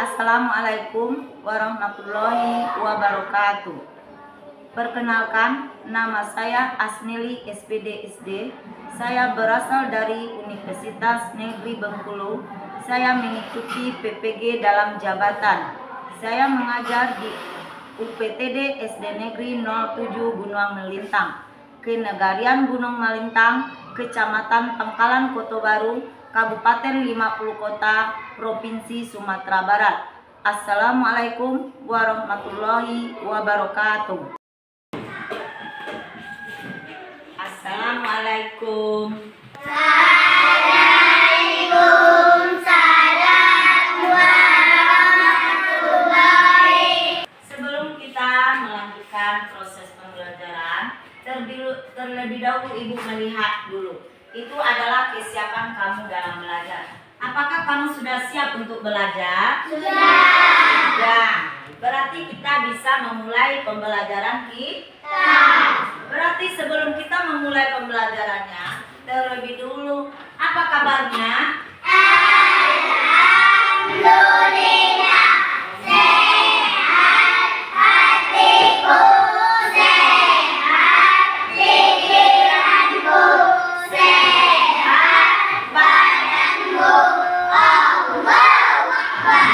Assalamualaikum warahmatullahi wabarakatuh. Perkenalkan, nama saya Asnili SPD SD. Saya berasal dari Universitas Negeri Bengkulu. Saya mengikuti PPG dalam jabatan. Saya mengajar di UPTD SD Negeri 07 Gunung Melintang, Kenegarian Gunung Melintang, Kecamatan Pangkalan Kota Baru, Kabupaten 50 Kota, Provinsi Sumatera Barat. Assalamualaikum warahmatullahi wabarakatuh. Assalamualaikum. Waalaikumsalam warahmatullahi. Sebelum kita melanjutkan proses pembelajaran, terlebih dahulu Ibu melihat dulu. Itu adalah kesiapan kamu dalam belajar. Apakah kamu sudah siap untuk belajar? Sudah. Berarti kita bisa memulai pembelajaran kita. Berarti sebelum kita memulai pembelajarannya, terlebih dulu, apa kabarnya? Alhamdulillah, sehat hatiku, sehat pikiranku, sehat badanku. Allahu Akbar.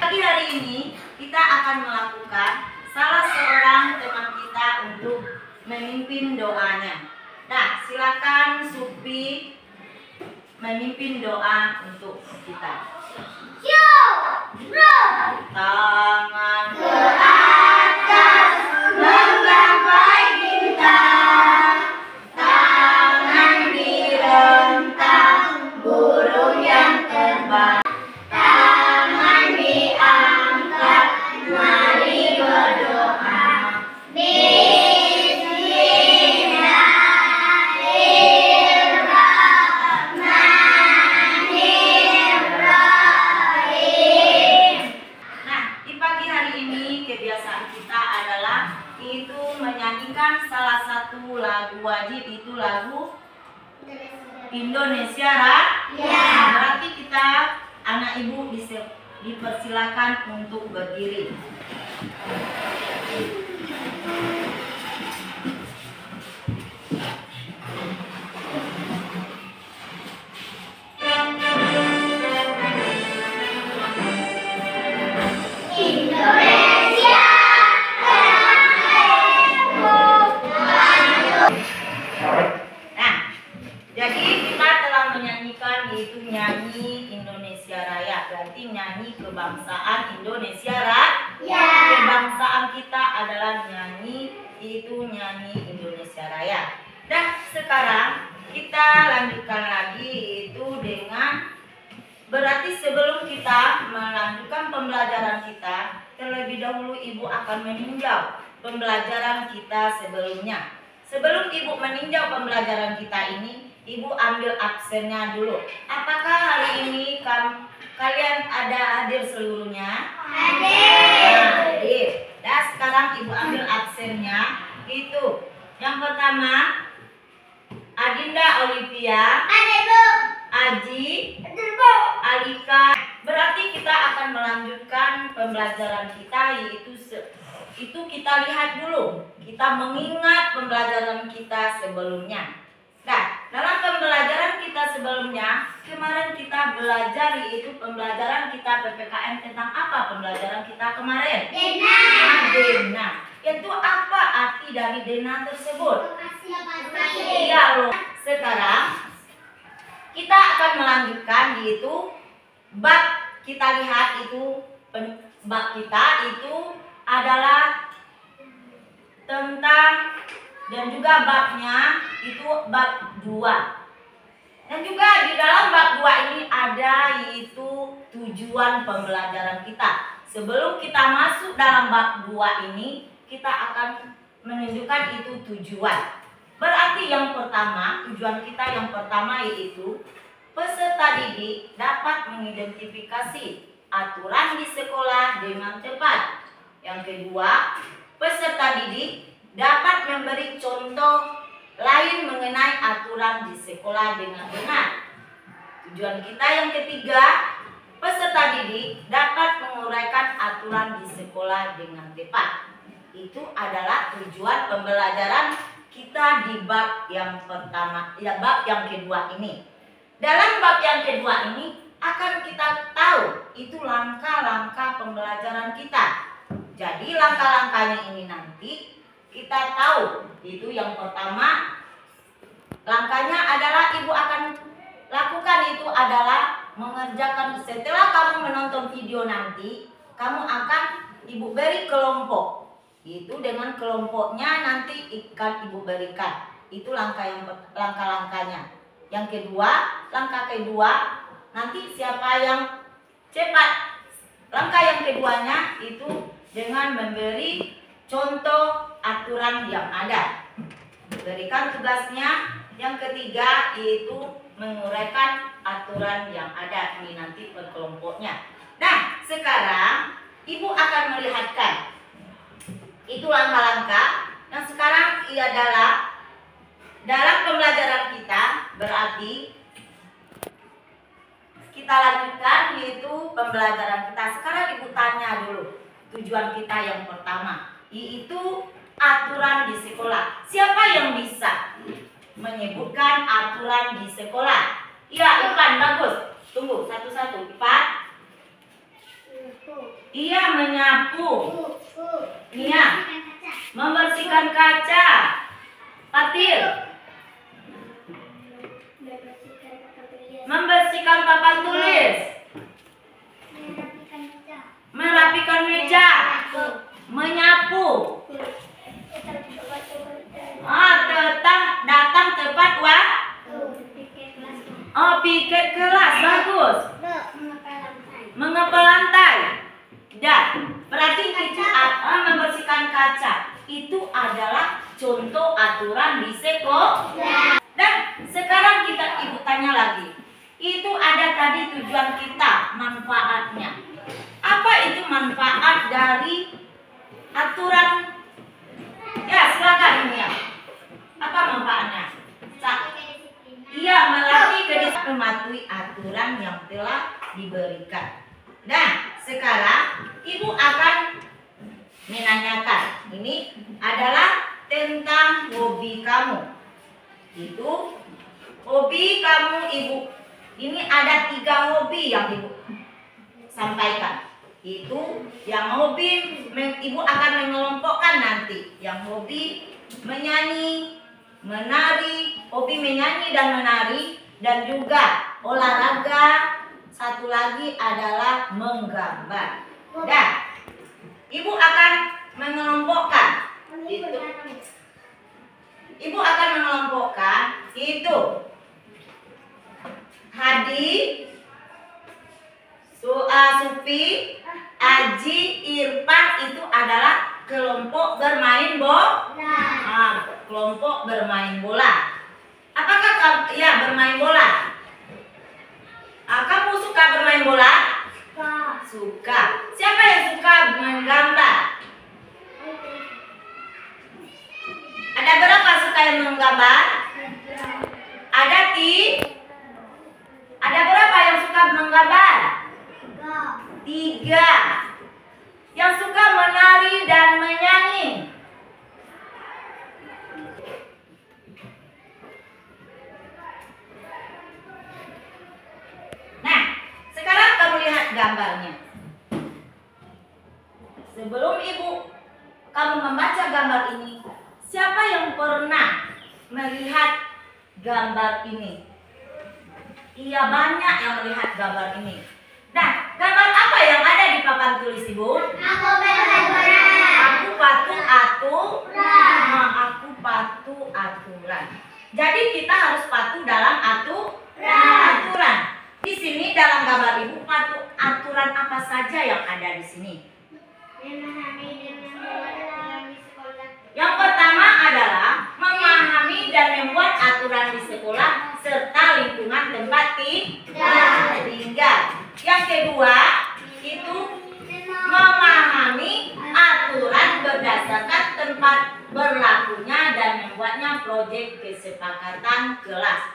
Pagi hari ini kita akan melakukan salah seorang teman kita untuk memimpin doanya. Nah, silakan Supi memimpin doa untuk kita. Tangan Ke atas menggapai bintang, tangan direntang burung yang terbang, tangan diangkat, mari berdoa. Bismillahirrahmanirrahim. Nah, di pagi hari ini kebiasaan kita adalah itu menyanyikan salah satu lagu wajib, itu lagu Indonesia Raya. Berarti kita anak ibu dipersilakan untuk berdiri. Indonesia Nah, jadi kita telah menyanyikan yaitu nyanyi Indonesia Raya. Berarti nyanyi kebangsaan Indonesia Raya. Kebangsaan kita adalah nyanyi Indonesia Raya. Dan sekarang kita lanjutkan lagi itu dengan berarti sebelum kita melanjutkan pembelajaran kita, terlebih dahulu Ibu akan meninjau pembelajaran kita sebelumnya. Sebelum Ibu meninjau pembelajaran kita ini, Ibu ambil absennya dulu. Apakah hari ini kalian ada hadir seluruhnya? Hadir. Dan sekarang Ibu ambil absennya. Itu yang pertama, Adinda Olivia, Aji, Alika. Berarti kita akan melanjutkan pembelajaran kita, yaitu itu kita lihat dulu. Kita mengingat pembelajaran kita sebelumnya. Nah, dalam pembelajaran kita sebelumnya, kemarin kita belajar yaitu pembelajaran kita PPKN tentang apa pembelajaran kita kemarin? Dena. Itu apa arti dari dena tersebut? Iya loh. Sekarang kita akan melanjutkan yaitu bab kita lihat itu bab kita itu adalah tentang dan juga babnya itu bab 2. Dan juga di dalam bab 2 ini ada yaitu tujuan pembelajaran kita. Sebelum kita masuk dalam bab 2 ini, kita akan menunjukkan itu tujuan. Berarti yang pertama, tujuan kita yang pertama yaitu peserta didik dapat mengidentifikasi aturan di sekolah dengan tepat. Yang kedua, peserta didik dapat memberi contoh lain mengenai aturan di sekolah dengan benar. Tujuan kita yang ketiga, peserta didik dapat aturan di sekolah dengan tepat. Itu adalah tujuan pembelajaran kita di bab yang pertama, ya bab yang kedua ini. Dalam bab yang kedua ini akan kita tahu itu langkah-langkah pembelajaran kita. Jadi langkah-langkahnya ini nanti kita tahu. Itu yang pertama, langkahnya adalah ibu akan lakukan itu adalah mengerjakan. Setelah kamu menonton video nanti, kamu akan ibu beri kelompok. Itu dengan kelompoknya nanti akan ibu berikan. Itu langkah-langkahnya. Yang kedua, langkah kedua, nanti siapa yang cepat. Langkah yang keduanya itu dengan memberi contoh aturan yang ada. Berikan tugasnya. Yang ketiga yaitu menguraikan aturan yang ada. Ini nanti per kelompoknya. Nah, sekarang ibu akan melihatkan itu langkah-langkah. Yang sekarang ia adalah dalam pembelajaran kita, berarti kita lanjutkan yaitu pembelajaran kita. Sekarang ibu tanya dulu tujuan kita yang pertama, yaitu aturan di sekolah. Siapa yang bisa menyebutkan aturan di sekolah? Iya, Ipan, bagus. Tunggu, satu-satu. Ipan. Iya, menyapu. Iya, membersihkan kaca. Patil. Membersihkan papan tulis. Merapikan meja. Menyapu. Datang tepat piket kelas. Bagus. Mengepel lantai. Berarti itu membersihkan kaca. Itu adalah contoh aturan di sekolah. Dan sekarang ibu tanya lagi. Itu ada tadi tujuan kita, manfaatnya. Apa itu manfaat dari aturan? Ya, silakan ini ya. Apa manfaatnya? Iya, melatih kedisiplinan, mematuhi aturan yang telah diberikan. Nah, sekarang ibu akan menanyakan. Ini adalah tentang hobi kamu. Itu hobi kamu ibu. Ini ada 3 hobi yang ibu sampaikan. Itu yang hobi ibu akan mengelompokkan nanti. Yang hobi menyanyi, menari, hobi menyanyi dan menari, dan juga olahraga. Satu lagi adalah menggambar. Dan ibu akan mengelompokkan itu. Ibu akan mengelompokkan itu Hadi, Supi, Aji, Irfan itu adalah kelompok bermain bola. Kelompok bermain bola. Apakah kamu bermain bola? Kamu suka bermain bola? Suka. Siapa yang suka menggambar? Ada berapa suka yang menggambar? Ada berapa yang suka menggambar? 3. Yang suka menari dan menyanyi? Nah, sekarang kamu lihat gambarnya. Sebelum kamu membaca gambar ini, siapa yang pernah melihat gambar ini? Iya, banyak yang melihat gambar ini. Nah, gambar apa yang ada di papan tulis ibu? Aku beraturan. Aku patuh aturan. Jadi kita harus patuh dalam aturan. Di sini dalam gambar ibu patuh aturan apa saja yang ada di sini? Yang pertama adalah memahami dan membuat aturan di sekolah serta lingkungan tempat tinggal. Yang kedua itu memahami aturan berdasarkan tempat berlakunya dan membuatnya proyek kesepakatan kelas.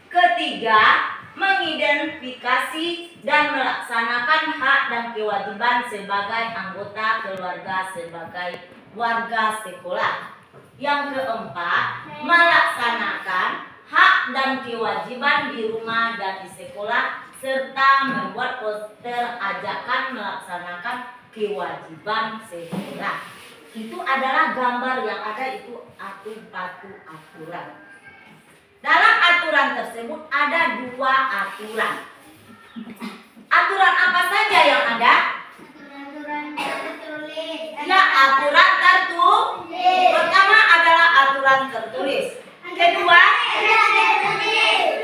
Ketiga, mengidentifikasi dan melaksanakan hak dan kewajiban sebagai anggota keluarga sebagai warga sekolah. Yang keempat, melaksanakan hak dan kewajiban di rumah dan di sekolah serta membuat poster ajakan melaksanakan kewajiban sekolah. Itu adalah gambar yang ada, itu aturan. Dalam aturan tersebut ada 2 aturan. Aturan apa saja yang ada? Aturan tertulis. Ya, aturan tertulis. Pertama adalah aturan tertulis. Kedua,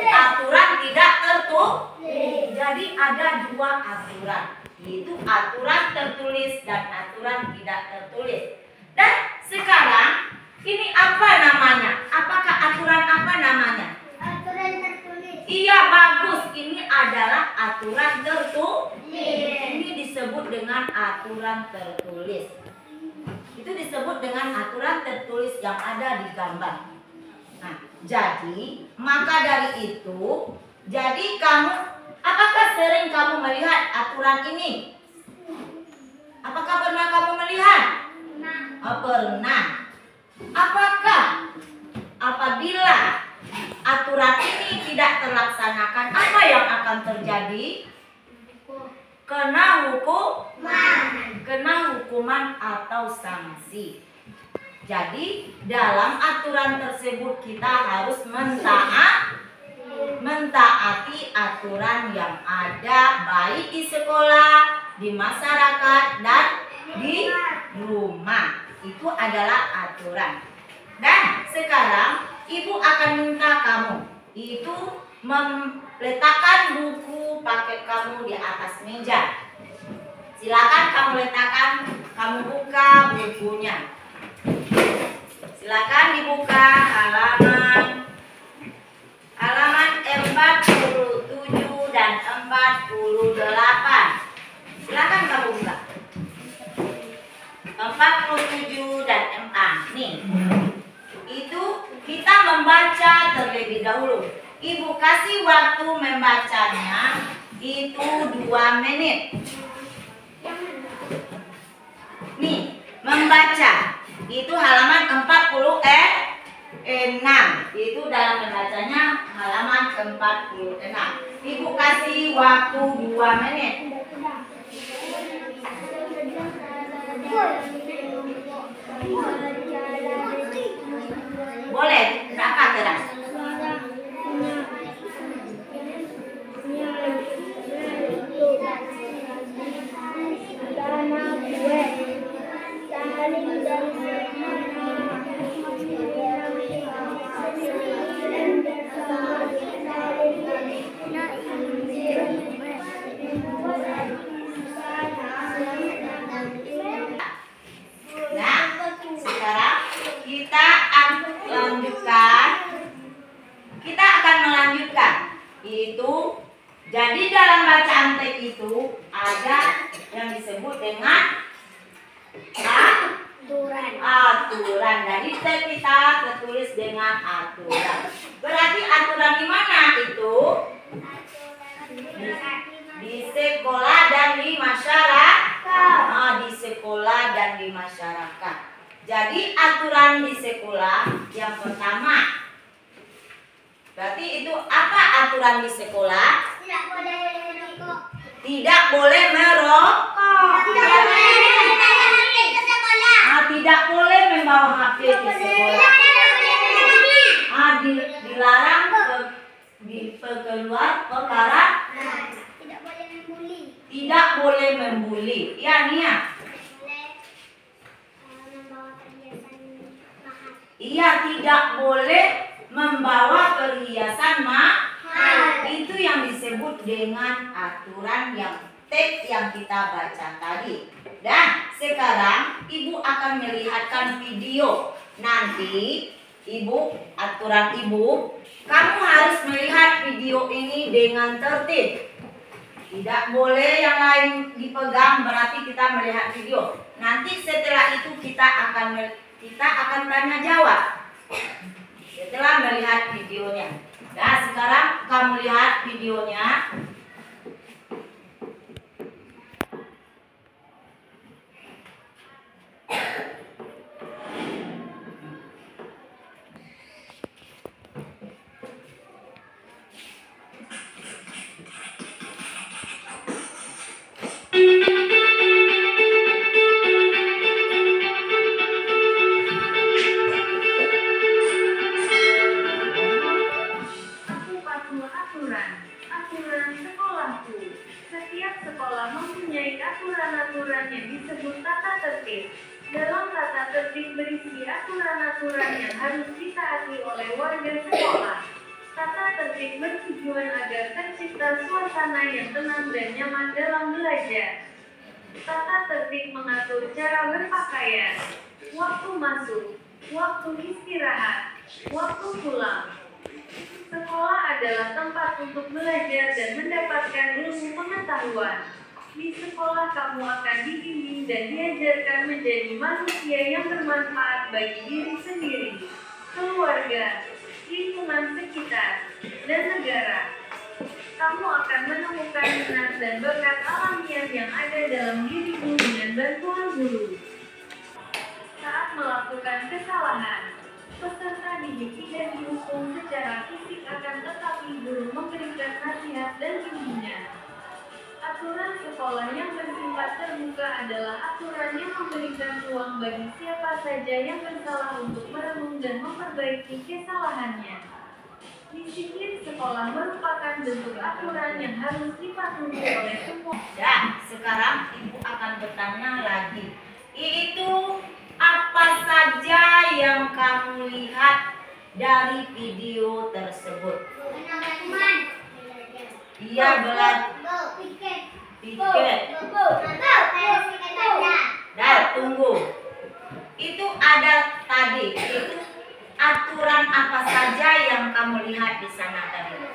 aturan tidak tertulis. Jadi ada 2 aturan, yaitu aturan tertulis dan aturan tidak tertulis. Dan sekarang ini apa namanya? Apakah aturan apa namanya? Aturan tertulis. Iya, bagus. Ini adalah aturan tertulis. Ini disebut dengan aturan tertulis. Itu disebut dengan aturan tertulis yang ada di gambar. Nah, jadi maka dari itu, jadi kamu, apakah sering kamu melihat aturan ini? Apakah pernah kamu melihat? Pernah. Apakah apabila aturan ini tidak terlaksanakan, apa yang akan terjadi? Kena hukuman atau sanksi. Jadi dalam aturan tersebut kita harus mentaati aturan yang ada, baik di sekolah, di masyarakat, dan di rumah. Itu adalah aturan. Dan sekarang ibu akan minta kamu itu meletakkan buku paket kamu di atas meja. Silakan kamu letakkan, kamu buka bukunya. Silakan dibuka halaman 47 dan 48. Silakan kamu buka. 47 dan 4. Nih. Itu kita membaca terlebih dahulu. Ibu kasih waktu membacanya itu 2 menit. Nih, membaca. Itu halaman 46. Itu dalam membacanya halaman 46. Ibu kasih waktu 2 menit. Boleh, berapa teras? Kita akan melanjutkan. Itu jadi dalam bacaan teks itu ada yang disebut dengan aturan. Jadi teks kita tertulis dengan aturan. Berarti aturan di mana itu? Di sekolah dan di masyarakat. Di sekolah dan di masyarakat. Jadi aturan di sekolah yang pertama. Berarti itu apa aturan di sekolah? Tidak boleh merokok. Tidak boleh merokok. Tidak boleh membawa HP ke sekolah. Tidak boleh membawa HP ke sekolah. Dilarang di keluar perkara. Tidak boleh membuli. Tidak boleh membuli. Ya, Nia. Membawa perhiasan mahal. Iya, tidak boleh membawa perhiasan mahal. Itu yang disebut dengan aturan yang teks yang kita baca tadi. Dan sekarang ibu akan melihatkan video. Nanti aturan ibu, kamu harus melihat video ini dengan tertib. Tidak boleh yang lain dipegang, berarti kita melihat video. Nanti setelah itu kita akan tanya jawab setelah melihat videonya. Nah, sekarang kamu lihat videonya. Aturan sekolahku. Setiap sekolah mempunyai aturan-aturan yang disebut tata tertib. Dalam tata tertib berisi aturan-aturan yang harus ditaati oleh warga sekolah. Tata tertib bertujuan agar tercipta suasana yang tenang dan nyaman dalam belajar. Tata tertib mengatur cara berpakaian, waktu masuk, waktu istirahat, waktu pulang. Sekolah adalah tempat untuk belajar dan mendapatkan ilmu pengetahuan. Di sekolah kamu akan dibimbing dan diajarkan menjadi manusia yang bermanfaat bagi diri sendiri, keluarga, lingkungan sekitar, dan negara. Kamu akan menemukan minat dan bakat alamiah yang ada dalam dirimu dengan bantuan guru. Saat melakukan kesalahan, peserta didik tidak dihukum secara fisik tetapi guru memberikan nasihat dan bimbingan. Aturan sekolah yang bersifat terbuka adalah aturan yang memberikan ruang bagi siapa saja yang bersalah untuk merenung dan memperbaiki kesalahannya. Disiplin sekolah merupakan bentuk aturan yang harus dipatuhi oleh semua. Dan sekarang ibu akan bertanya lagi, yaitu apa saja yang kamu lihat dari video tersebut? Iya, piket. Dan tunggu. Itu ada tadi. Itu aturan apa saja yang kamu lihat di sana tadi?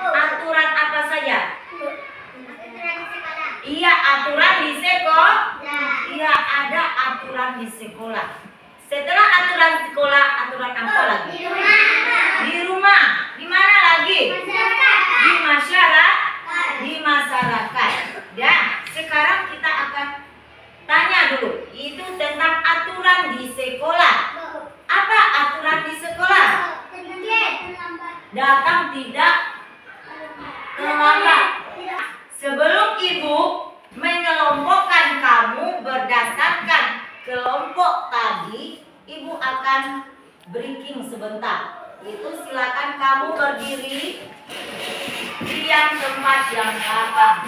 Aturan apa saja? Iya, aturan di sekolah. Iya, ada aturan di sekolah. Setelah aturan sekolah, aturan apa lagi? Di rumah. Di mana lagi? Di masyarakat. Di masyarakat. Dan sekarang kita akan tanya dulu. Itu tentang aturan di sekolah. Apa aturan di sekolah? Datang tidak terlambat. Sebelum ibu mengelompokkan kamu berdasarkan kelompok tadi, ibu akan breaking sebentar. Itu silakan kamu berdiri di yang tempat yang lapang.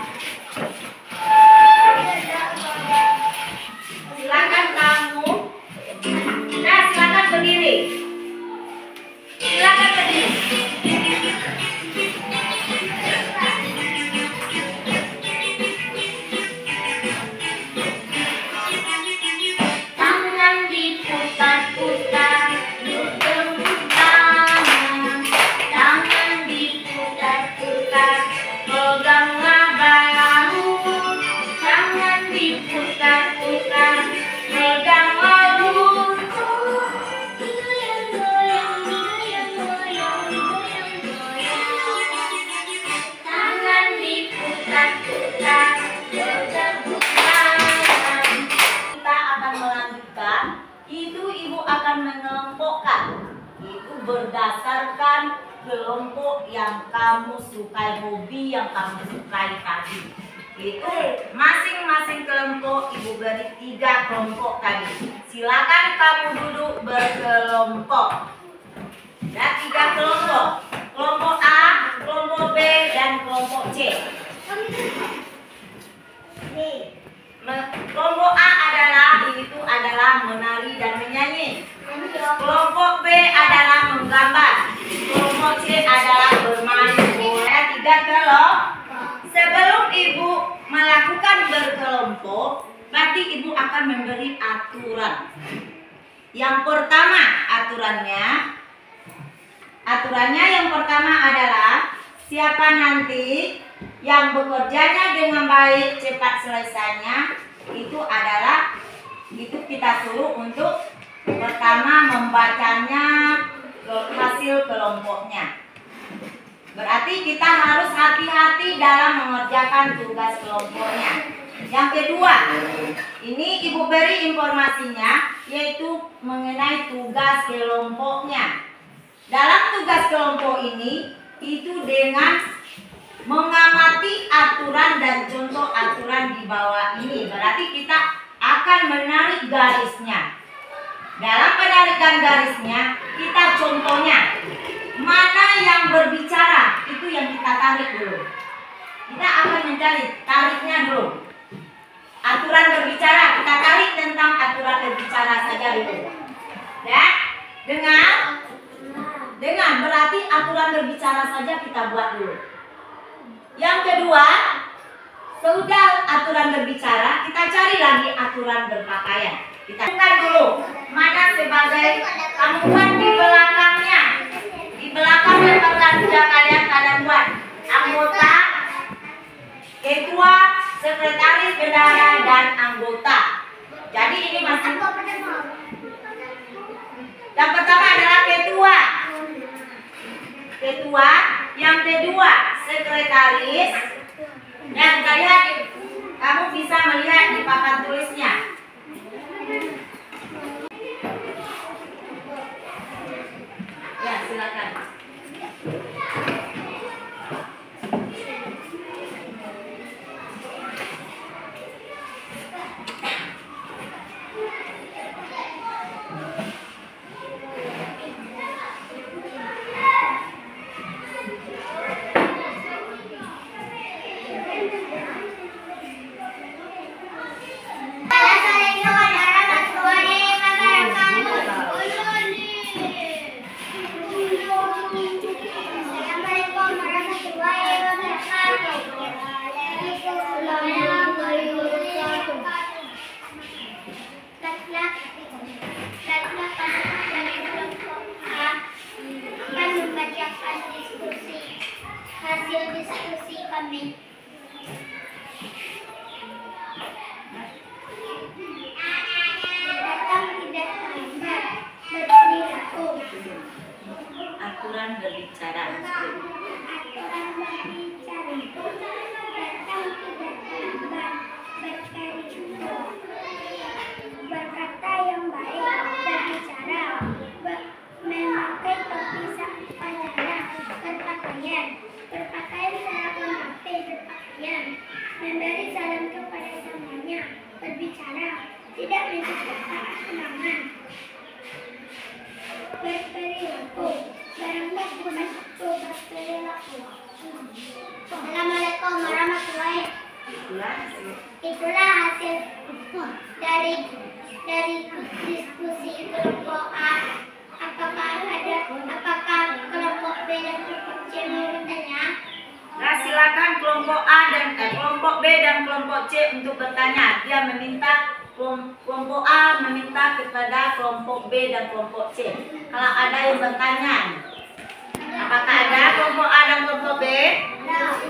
Silakan kamu. Nah, silakan berdiri. Silakan berdiri. Berdasarkan kelompok yang kamu sukai, hobi yang kamu sukai tadi. Itu masing-masing kelompok ibu beri 3 kelompok tadi. Silakan kamu duduk berkelompok. Dan 3 kelompok. Kelompok A, kelompok B, dan kelompok C. Kelompok A adalah menari dan menyanyi. Kelompok B adalah menggambar. Kelompok C adalah bermain bola. 3 kelompok. Sebelum ibu melakukan berkelompok, berarti ibu akan memberi aturan. Yang pertama aturannya yang pertama adalah siapa nanti yang bekerjanya dengan baik cepat selesainya, itu kita suruh untuk pertama membacanya hasil kelompoknya. Berarti kita harus hati-hati dalam mengerjakan tugas kelompoknya. Yang kedua, ini Ibu beri informasinya, yaitu mengenai tugas kelompoknya. Dalam tugas kelompok ini, itu dengan mengamati aturan dan contoh aturan di bawah ini. Berarti kita akan menarik garisnya. Dalam penarikan garisnya, kita contohnya mana yang berbicara, itu yang kita tarik dulu. Kita akan mencari tariknya dulu. Aturan berbicara, kita tarik tentang aturan berbicara saja dulu. Ya, dengan berarti aturan berbicara saja kita buat dulu. Yang kedua, sudah aturan berbicara, kita cari lagi aturan berpakaian. Kita bukan dulu mana sebagai kamuan di belakangnya. Di belakangnya sudah kalian buat anggota, ketua, sekretaris, bendahara, dan anggota. Jadi ini masih yang pertama adalah ketua. Ketua, yang kedua sekretaris. Yang kita lihat, kamu bisa melihat di papan tulisnya. Ya, silakan. Hasil diskusi kami. Datang tidak terlambat, berperilaku. Aturan berbicara. Aturan berbicara. Datang tidak terlambat, berperilaku. Berkata yang baik, berbicara, memakai topi sepanjangnya, berpakaian. Berpakaian secara rapi, berpakaian, memberi salam kepada semuanya, berbicara, tidak menciptakan kenangan, berperilaku, berangkat bersatu, berperilaku. Assalamualaikum warahmatullahi wabarakatuh. Itulah hasil dari diskusi kelompok A. Apakah kelompok B dan kelompok C mau bertanya? Nah, silakan kelompok A dan kelompok B dan kelompok C untuk bertanya. Dia meminta kelompok A meminta kepada kelompok B dan kelompok C. Kalau ada yang bertanya, apakah ada kelompok A dan kelompok B?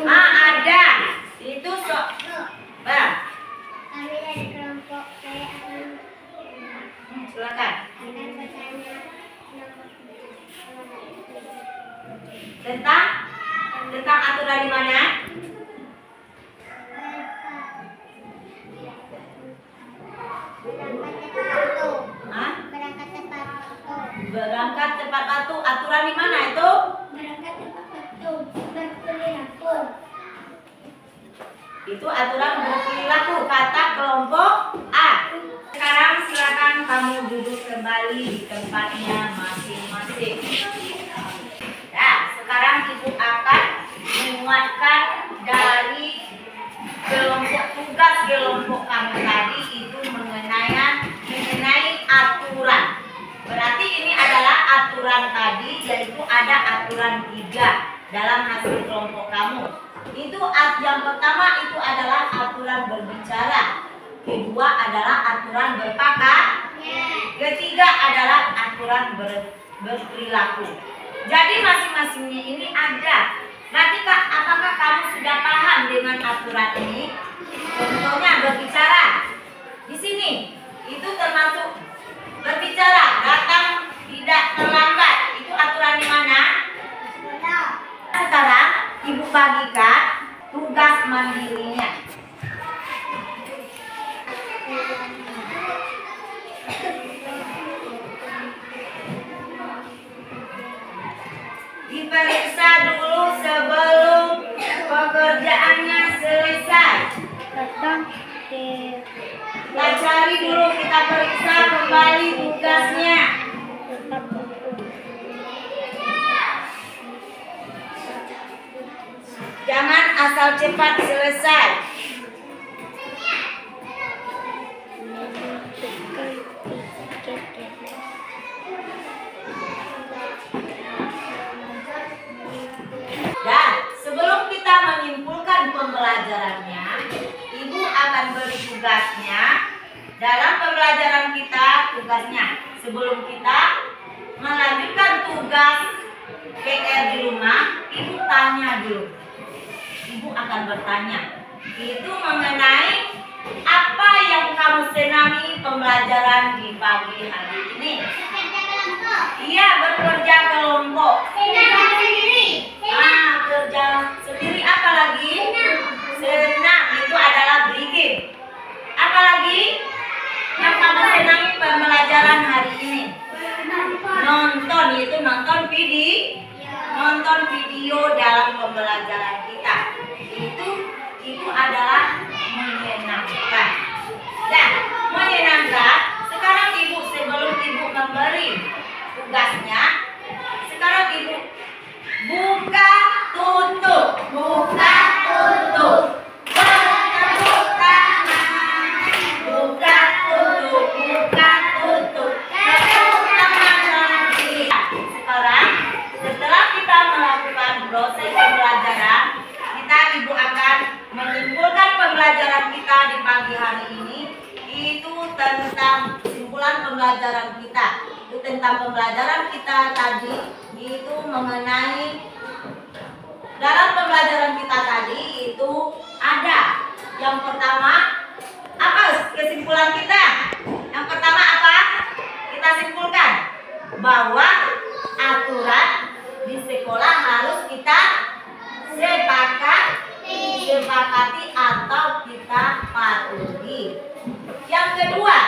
Ah, ada. Itu Bang. Kami dari kelompok B akan Silakan. bertanya Tentang aturan di mana? berangkat tepat waktu. Berangkat tepat waktu. Aturan di mana itu? Berangkat tepat waktu, berperilaku. Itu aturan berperilaku kata kelompok A. Sekarang silakan kamu duduk kembali di tempatnya masing-masing. Nah, sekarang Ibu akan menguatkan dari tugas kelompok kamu tadi itu mengenai aturan. Berarti ini adalah aturan tadi, yaitu ada aturan 3 dalam hasil kelompok kamu. Itu yang pertama itu adalah aturan berbicara. Kedua adalah aturan berpakaian. Ketiga adalah aturan berperilaku. Jadi masing-masingnya ini ada. Nanti apakah kamu sudah paham dengan aturan ini? Contohnya berbicara. Di sini itu termasuk berbicara, datang tidak terlambat. Itu aturan membagikan tugas mandirinya. Diperiksa dulu sebelum pekerjaannya selesai. Kita cari dulu, kita periksa kembali tugasnya. Jangan asal cepat selesai. Dan sebelum kita menyimpulkan pembelajarannya, Ibu akan beri tugasnya. Dalam pembelajaran kita, tugasnya sebelum kita melanjutkan tugas PR di rumah, Ibu tanya dulu. Ibu akan bertanya, itu mengenai apa yang kamu senangi pembelajaran di pagi hari ini. Iya, bekerja kelompok. Kerja sendiri. Apa lagi? Senang, itu adalah brigade. Apa lagi yang kamu senangi pembelajaran hari ini? Nonton, yaitu nonton video dalam pembelajaran kita. Itu adalah menyenangkan. Dan menyenangkan, sekarang Ibu sebelum Ibu memberi tugasnya, sekarang Ibu buka tutup. Buka tutup. Bertepuk tangan. Buka tutup. Buka tutup. Tepuk tangan lagi. Sekarang setelah kita melakukan proses pembelajaran, Ibu akan menyimpulkan pembelajaran kita di pagi hari ini. Itu tentang kesimpulan pembelajaran kita. Itu tentang pembelajaran kita tadi. Itu mengenai dalam pembelajaran kita tadi itu ada yang pertama, apa kesimpulan kita? Yang pertama apa? Kita simpulkan bahwa aturan di sekolah harus kita sepakati atau kita patuhi. Yang kedua,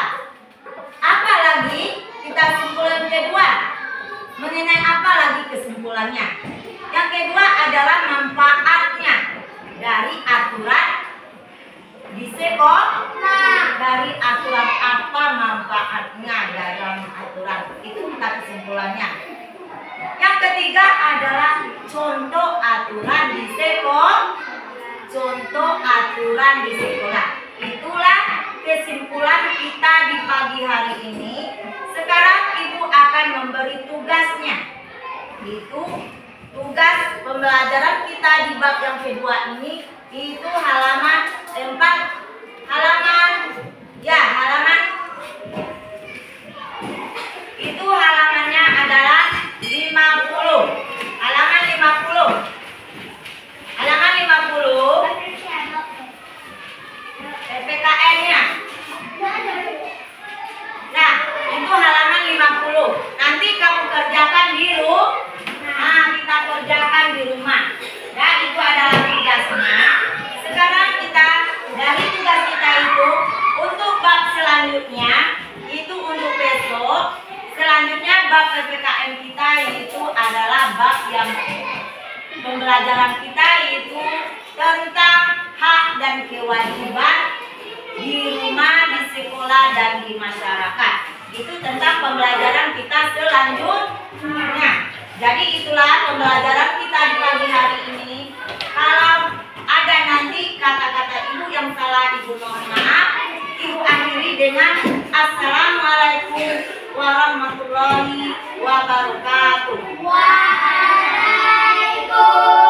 apa lagi? Kita simpulkan kedua. Mengenai apa lagi kesimpulannya? Yang kedua adalah manfaatnya dari aturan di sekolah. Dari aturan, apa manfaatnya dalam aturan? Itu kita kesimpulannya. Yang ketiga adalah contoh aturan di sekolah. Contoh aturan di sekolah. Itulah kesimpulan kita di pagi hari ini. Sekarang Ibu akan memberi tugasnya. Itu tugas pembelajaran kita di bab yang kedua ini. Itu halaman 4. Itu halamannya adalah 50. Halaman 50. Halaman 50. PPKN-nya. Nah, itu halaman 50. Nanti kamu kerjakan di rumah. Kita kerjakan di rumah. Ya, itu adalah tugasnya. Sekarang kita dari tugas kita itu untuk bab selanjutnya, itu untuk besok. Selanjutnya bab PPKN kita itu adalah bab yang pembelajaran kita itu tentang hak dan kewajiban di rumah, di sekolah, dan di masyarakat. Itu tentang pembelajaran kita selanjutnya. Jadi itulah pembelajaran kita di pagi hari ini. Kalau ada nanti kata-kata Ibu yang salah, Ibu mohon maaf. Ibu akhiri dengan Assalamualaikum warahmatullahi wabarakatuh. Waalaikumsalam.